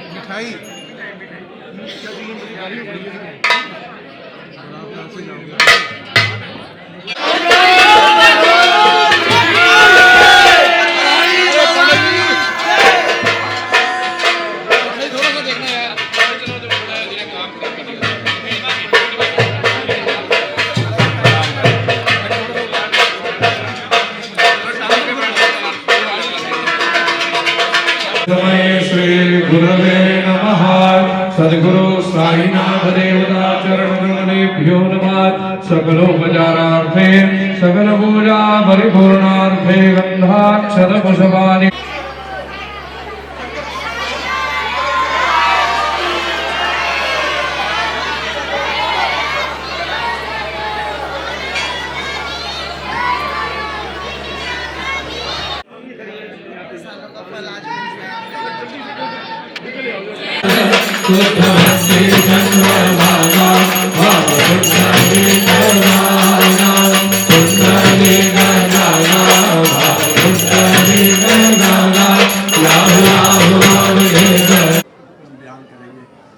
मिठाई श्री गुरवे नमः। सद्गुरु साईनाथ देवता चरणकमलेभ्यो नमः। सकलोपचारार्थे सकल पूजा परिपूर्णार्थे गंधाक्षत पुष्पाणि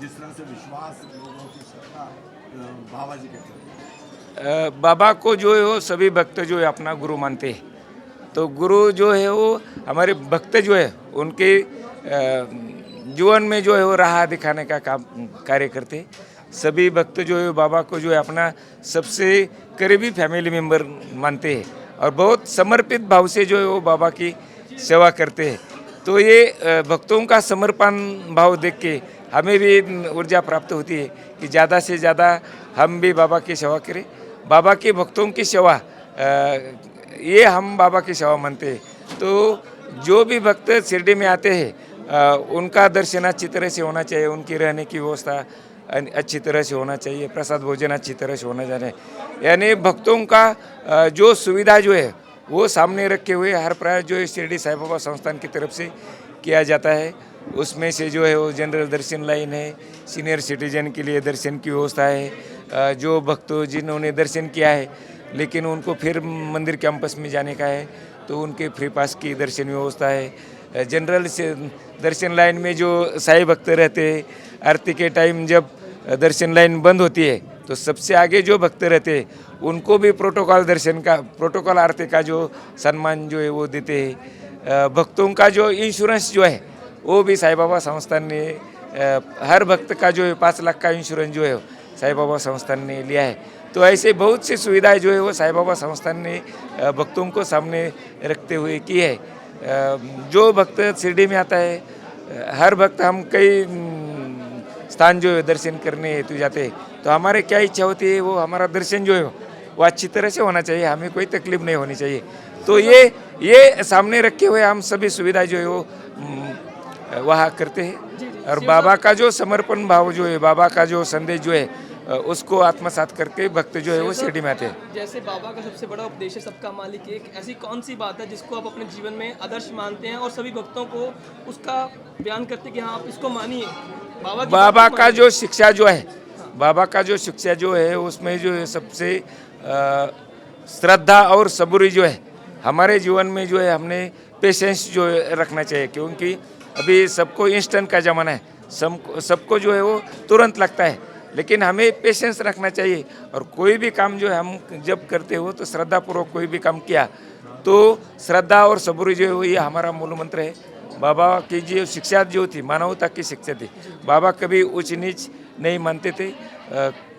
जिस तरह से विश्वास लोगों की श्रद्धा बाबा जी के प्रति। बाबा को जो है वो सभी भक्त जो है अपना गुरु मानते हैं। तो गुरु जो है वो हमारे भक्त जो है उनके जीवन में जो है वो राह दिखाने का काम कार्य करते हैं। सभी भक्त जो है बाबा को जो है अपना सबसे करीबी फैमिली मेम्बर मानते हैं और बहुत समर्पित भाव से जो है वो बाबा की सेवा करते हैं। तो ये भक्तों का समर्पण भाव देख के हमें भी ऊर्जा प्राप्त होती है कि ज़्यादा से ज़्यादा हम भी बाबा की सेवा करें। बाबा के भक्तों की सेवा ये हम बाबा की सेवा मानते हैं। तो जो भी भक्त शिरडी में आते हैं उनका दर्शन अच्छी तरह से होना चाहिए, उनकी रहने की व्यवस्था अच्छी तरह से होना चाहिए, प्रसाद भोजन अच्छी तरह से होना चाहिए। यानी भक्तों का जो सुविधा जो है वो सामने रखे हुए हर प्रयास जो है शिरडी साईं बाबा संस्थान की तरफ से किया जाता है। उसमें से जो है वो जनरल दर्शन लाइन है, सीनियर सिटीजन के लिए दर्शन की व्यवस्था है। जो भक्त जिन्होंने दर्शन किया है लेकिन उनको फिर मंदिर कैंपस में जाने का है तो उनके फ्री पास की दर्शन व्यवस्था है। जनरल से दर्शन लाइन में जो साईं भक्त रहते हैं, आरती के टाइम जब दर्शन लाइन बंद होती है तो सबसे आगे जो भक्त रहते हैं उनको भी प्रोटोकॉल आरती का जो सम्मान जो है वो देते हैं। भक्तों का जो इंश्योरेंस जो है वो भी साईं बाबा संस्थान ने हर भक्त का जो है 5 लाख का इंश्योरेंस जो है साईं बाबा संस्थान ने लिया है। तो ऐसे बहुत सी सुविधाएं जो है वो साईं बाबा संस्थान ने भक्तों को सामने रखते हुए की है। जो भक्त शिरडी में आता है हर भक्त हम कई स्थान जो है दर्शन करने हेतु जाते हैं तो हमारे क्या इच्छा होती है वो हमारा दर्शन जो है वो अच्छी तरह से होना चाहिए, हमें कोई तकलीफ नहीं होनी चाहिए। तो ये सामने रखे हुए हम सभी सुविधाएं जो है वो वहाँ करते हैं। और बाबा का जो समर्पण भाव जो है, बाबा का जो संदेश जो है उसको आत्मसात करके भक्त जो है वो शिरडी में आते हैं। जैसे बाबा का सबसे बड़ा उपदेश है सबका मालिक एक, ऐसी कौन सी बात है जिसको आप अपने जीवन में आदर्श मानते हैं और सभी भक्तों को उसका बयान करते हैं कि हाँ आप इसको मानिए? बाबा का जो शिक्षा जो है, बाबा का जो शिक्षा जो है उसमें जो है सबसे श्रद्धा और सबूरी जो है हमारे जीवन में जो है हमने पेशेंस जो रखना चाहिए। क्योंकि अभी सबको इंस्टेंट का ज़माना है, सबको जो है वो तुरंत लगता है, लेकिन हमें पेशेंस रखना चाहिए। और कोई भी काम जो है हम जब करते हो तो श्रद्धापूर्वक कोई भी काम किया तो श्रद्धा और सबूरी जो है वो ये हमारा मूल मंत्र है। बाबा की जो शिक्षा जो थी मानवता की शिक्षा थी। बाबा कभी ऊंच नीच नहीं मानते थे,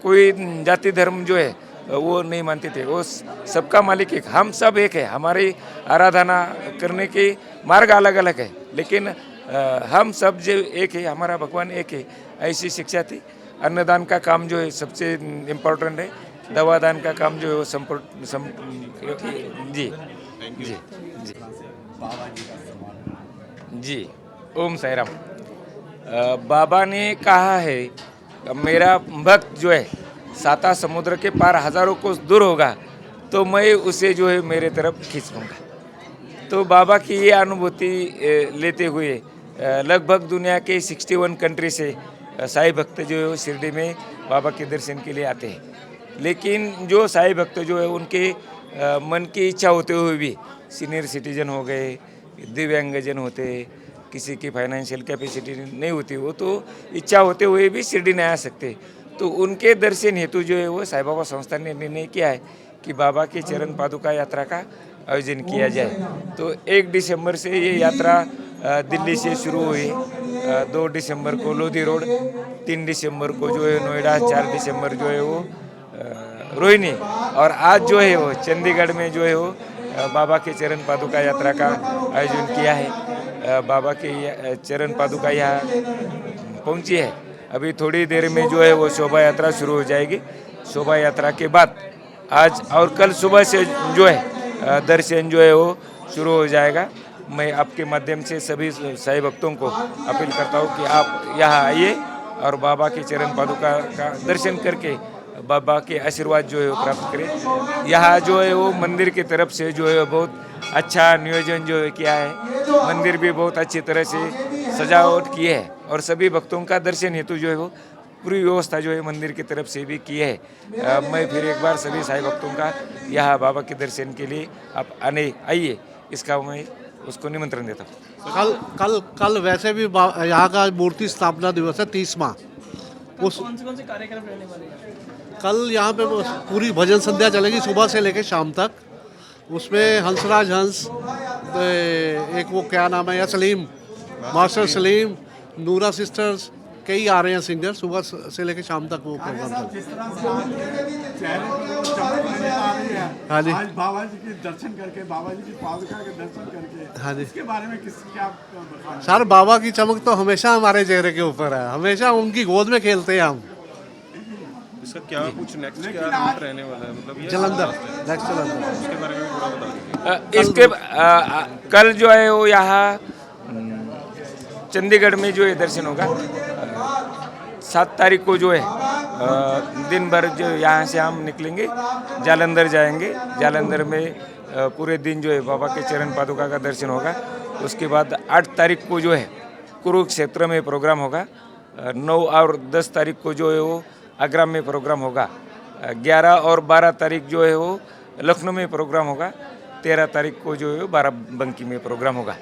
कोई जाति धर्म जो है वो नहीं मानते थे। वो सबका मालिक एक, हम सब एक है। हमारी आराधना करने के मार्ग अलग अलग है लेकिन हम सब जो एक है, हमारा भगवान एक है, ऐसी शिक्षा थी। अन्नदान का काम जो है सबसे इम्पोर्टेंट है, दवा दान का काम जो है वो जी जी जी जी। ओम साई राम। बाबा ने कहा है मेरा भक्त जो है 7 समुद्र के पार हजारों कोस दूर होगा तो मैं उसे जो है मेरे तरफ खींच लूँगा। तो बाबा की ये अनुभूति लेते हुए लगभग दुनिया के 61 कंट्री से साईं भक्त जो है वो शिरडी में बाबा के दर्शन के लिए आते हैं। लेकिन जो साईं भक्त जो है उनके मन की इच्छा होते हुए भी सीनियर सिटीजन हो गए, दिव्यांगजन होते, किसी की फाइनेंशियल कैपेसिटी नहीं होती, वो तो इच्छा होते हुए भी शिरडी नहीं आ सकते। तो उनके दर्शन हेतु जो है वो साईं बाबा संस्थान ने निर्णय किया है कि बाबा के चरण पादुका यात्रा का आयोजन किया जाए। तो 1 दिसंबर से ये यात्रा दिल्ली से शुरू हुई, 2 दिसंबर को लोधी रोड, 3 दिसंबर को जो है नोएडा, 4 दिसंबर जो है वो रोहिणी, और आज जो है वो चंडीगढ़ में जो है वो बाबा के चरण पादुका यात्रा का आयोजन किया है। बाबा के चरण पादुका यहाँ पहुँची है। अभी थोड़ी देर में जो है वो शोभा यात्रा शुरू हो जाएगी। शोभा यात्रा के बाद आज और कल सुबह से जो है दर्शन जो है वो शुरू हो जाएगा। मैं आपके माध्यम से सभी साईं भक्तों को अपील करता हूँ कि आप यहाँ आइए और बाबा के चरण पादुका का दर्शन करके बाबा के आशीर्वाद जो है वो प्राप्त करें। यहाँ जो है वो मंदिर की तरफ से जो है बहुत अच्छा नियोजन जो है किया है। मंदिर भी बहुत अच्छी तरह से सजावट की है और सभी भक्तों का दर्शन हेतु जो है वो पूरी व्यवस्था जो है मंदिर की तरफ से भी की है। मैं फिर एक बार सभी साईं भक्तों का यहाँ बाबा के दर्शन के लिए आप आइए, इसका मैं उसको निमंत्रण देता हूँ। कल वैसे भी यहाँ का मूर्ति स्थापना दिवस है 30वां। उस कौन से कार्यक्रम रहने वाले हैं? कल यहाँ पे पूरी भजन संध्या चलेगी सुबह से लेकर शाम तक। उसमें हंसराज हंस, एक वो क्या नाम है, या सलीम, मास्टर सलीम, नूरा सिस्टर्स, कई आ रहे हैं सिंगर। सुबह से लेकर शाम तक वो प्रोग्राम चल। जिस तरह से आपके चेहरे पर चमक नजर आ रही है, हाँ जी। आज बाबा जी के दर्शन करके, बाबा जी की पादुका के दर्शन करके, हाँ जी। इसके बारे में क्या बताना? सर बाबा की चमक तो हमेशा हमारे चेहरे के ऊपर है, हमेशा उनकी गोद में खेलते हैं हम। इसका क्या कुछ नेक्स्ट क्या रूट रहने वाला है, मतलब ये जलंधर, नेक्स्ट जलंधर। इसके बारे में थोड़ा बता दीजिए। इसके कल जो है वो यहाँ चंडीगढ़ में जो है दर्शन होगा। 7 तारीख को जो है दिन भर जो यहाँ से हम निकलेंगे, जालंधर जाएंगे। जालंधर में पूरे दिन जो है बाबा के चरण पादुका का दर्शन होगा। उसके बाद 8 तारीख को जो है कुरुक्षेत्र में प्रोग्राम होगा। 9 और 10 तारीख को जो है वो आगरा में प्रोग्राम होगा। 11 और 12 तारीख जो है वो लखनऊ में प्रोग्राम होगा। 13 तारीख को जो है बाराबंकी में प्रोग्राम होगा।